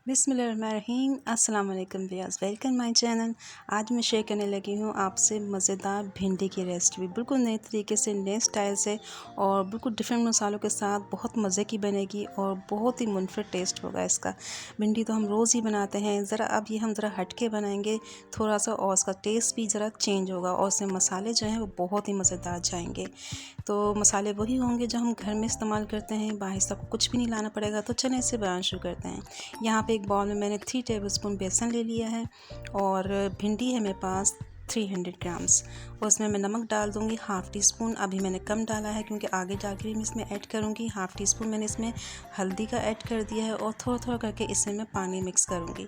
बिस्मिल्लाहिर्रहमानिर्रहीम। अस्सलाम वालेकुम व्यूअर्स, वेलकम माय चैनल। आज मैं शेयर करने लगी हूँ आपसे मज़ेदार भिंडी की रेसिपी, बिल्कुल नए तरीके से, नए स्टाइल से और बिल्कुल डिफरेंट मसालों के साथ बहुत मज़े की बनेगी और बहुत ही मुनफरद टेस्ट होगा इसका। भिंडी तो हम रोज़ ही बनाते हैं, ज़रा अब ये हम ज़रा हट के बनाएंगे थोड़ा सा और इसका टेस्ट भी ज़रा चेंज होगा और उसमें मसाले जो हैं वो बहुत ही मज़ेदार जाएंगे। तो मसाले वही होंगे जो हम घर में इस्तेमाल करते हैं, बाहर से आपको कुछ भी नहीं लाना पड़ेगा। तो चलें इसे बनाना शुरू करते हैं। यहाँ पे एक बाउल में मैंने 3 टेबलस्पून बेसन ले लिया है और भिंडी है मेरे पास 300 ग्राम्स। और उसमें मैं नमक डाल दूँगी हाफ़ टी स्पून। अभी मैंने कम डाला है क्योंकि आगे जाकर मैं इसमें ऐड करूँगी। हाफ़ टी स्पून मैंने इसमें हल्दी का ऐड कर दिया है और थोड़ा थोड़ा करके इसमें मैं पानी मिक्स करूँगी।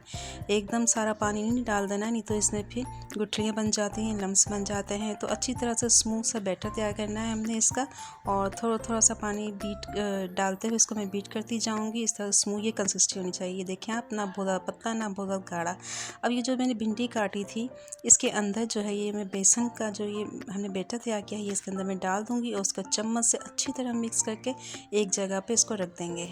एकदम सारा पानी नहीं डाल देना, नहीं तो इसमें फिर गुठलियाँ बन जाती हैं, लम्स बन जाते हैं। तो अच्छी तरह से स्मूथ सा बैटर तैयार करना है हमने इसका। और थोड़ा थोड़ा सा पानी डालते हुए इसको मैं बीट करती जाऊँगी। इस तरह स्मूथ ये कंसिस्टेंसी होनी चाहिए। देखें आप, ना बहुत पतला ना बहुत गाढ़ा। अब ये जो मैंने भिंडी काटी थी इसके अंदर जो है ये मैं बेसन का जो ये हमने बैटर तैयार किया है ये इसके अंदर मैं डाल दूँगी और उसका चम्मच से अच्छी तरह मिक्स करके एक जगह पे इसको रख देंगे।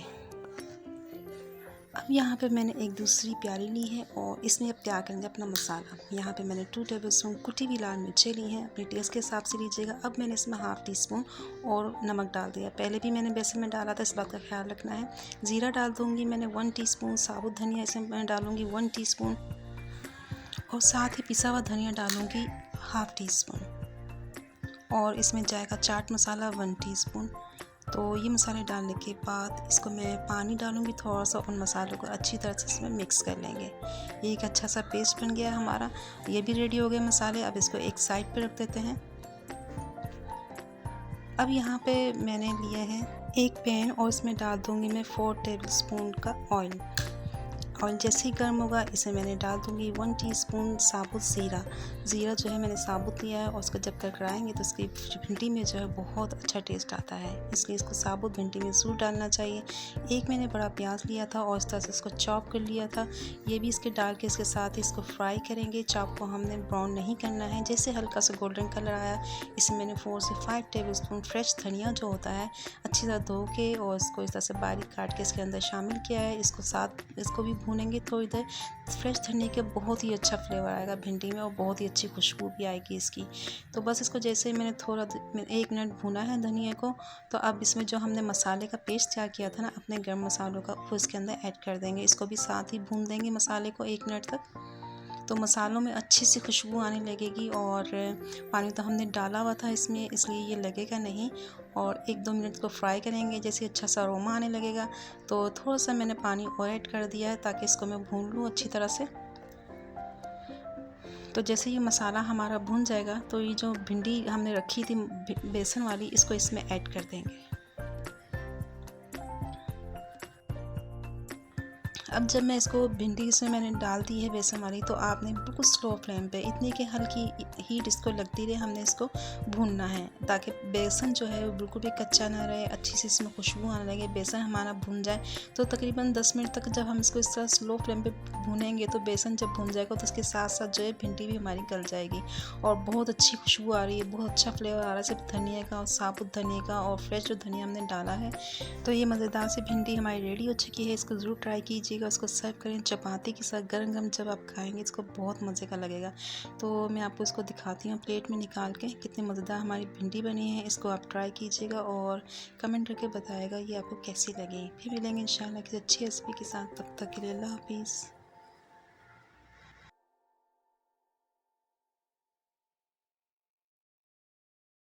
अब यहाँ पे मैंने एक दूसरी प्याली ली है और इसमें अब तैयार करेंगे अपना मसाला। यहाँ पे मैंने 2 टेबलस्पून कुटी हुई लाल मिर्चें ली हैं, अपने टेस्ट के हिसाब से लीजिएगा। अब मैंने इसमें हाफ़ टी स्पून और नमक डाल दिया। पहले भी मैंने बेसन में डाला था, इस बात का ख्याल रखना है। ज़ीरा डाल दूँगी मैंने 1 टीस्पून, साबुत धनिया इसमें मैं डालूँगी 1 टीस्पून और साथ ही पिसा हुआ धनिया डालूँगी हाफ़ टी स्पून और इसमें जाएगा चाट मसाला 1 टीस्पून। तो ये मसाले डालने के बाद इसको मैं पानी डालूँगी थोड़ा सा, उन मसालों को अच्छी तरह से इसमें मिक्स कर लेंगे। ये एक अच्छा सा पेस्ट बन गया हमारा। ये भी रेडी हो गए मसाले। अब इसको एक साइड पे रख देते हैं। अब यहाँ पे मैंने लिया है एक पैन और इसमें डाल दूँगी मैं 4 टेबलस्पून का ऑयल। ऑयल जैसे ही गर्म होगा इसमें मैंने डाल दूँगी 1 टीस्पून साबुत ज़ीरा। ज़ीरा जो है मैंने साबुत लिया है और उसको जब कड़कड़ाएंगे तो उसकी भिंडी में जो है बहुत अच्छा टेस्ट आता है, इसलिए इसको साबुत भिंडी में ज़रूर डालना चाहिए। एक मैंने बड़ा प्याज लिया था और इस तरह से इसको चॉप कर लिया था। ये भी इसके डाल के इसके साथ ही इसको फ्राई करेंगे। चॉप को हमने ब्राउन नहीं करना है। जैसे हल्का सा गोल्डन कलर आया इसमें मैंने 4 से 5 टेबलस्पून फ्रेश धनिया जो होता है अच्छी तरह धो के और इसको इस तरह से बारीक काट के इसके अंदर शामिल किया है। इसको भी भूनेंगे थोड़ी देर। फ्रेश धनिया के बहुत ही अच्छा फ्लेवर आएगा भिंडी में और बहुत ही अच्छी खुशबू भी आएगी इसकी। तो बस इसको जैसे मैंने 1 मिनट भूना है धनिया को, तो अब इसमें जो हमने मसाले का पेस्ट तैयार किया था ना अपने गर्म मसालों का, वो इसके अंदर ऐड कर देंगे। इसको भी साथ ही भून देंगे मसाले को 1 मिनट तक। तो मसालों में अच्छी सी खुशबू आने लगेगी और पानी तो हमने डाला हुआ था इसमें, इसलिए ये लगेगा नहीं। और 1-2 मिनट को फ्राई करेंगे। जैसे अच्छा सा अरोमा आने लगेगा तो थोड़ा सा मैंने पानी और ऐड कर दिया है ताकि इसको मैं भून लूँ अच्छी तरह से। तो जैसे ये मसाला हमारा भून जाएगा तो ये जो भिंडी हमने रखी थी बेसन वाली, इसको इसमें ऐड कर देंगे। अब जब मैं इसको भिंडी इसमें मैंने डाल दी है बेसन वाली, तो आपने बिल्कुल स्लो फ्लेम पे इतनी कि हल्की हीट इसको लगती रहे, हमने इसको भूनना है ताकि बेसन जो है वो बिल्कुल भी कच्चा ना रहे, अच्छी सी इसमें खुशबू आने लगे। बेसन हमारा भून जाए तो तकरीबन 10 मिनट तक जब हम इसको इस तरह स्लो फ्लेम पे भूनेंगे तो बेसन जब भून जाएगा तो उसके साथ साथ जो है भिंडी भी हमारी गल जाएगी और बहुत अच्छी खुशबू आ रही है, बहुत अच्छा फ्लेवर आ रहा है सिर्फ धनिया का और साबुत धनिया का और फ्रेश जो धनिया हमने डाला है। तो ये मज़ेदार सी भिंडी हमारी रेडी हो चुकी है। इसको ज़रूर ट्राई कीजिएगा। उसको सर्व करें चपाती के साथ, गरम गरम जब आप खाएंगे इसको बहुत मज़े का लगेगा। तो मैं आपको इसको दिखाती हूँ प्लेट में निकाल के, कितनी मज़ेदार हमारी भिंडी बनी है। इसको आप ट्राई कीजिएगा और कमेंट करके बताएगा ये आपको कैसी लगी। फिर मिलेंगे इंशाल्लाह किसी अच्छी रेसिपी के साथ। तब तक के लिए अल्लाह हाफिज़।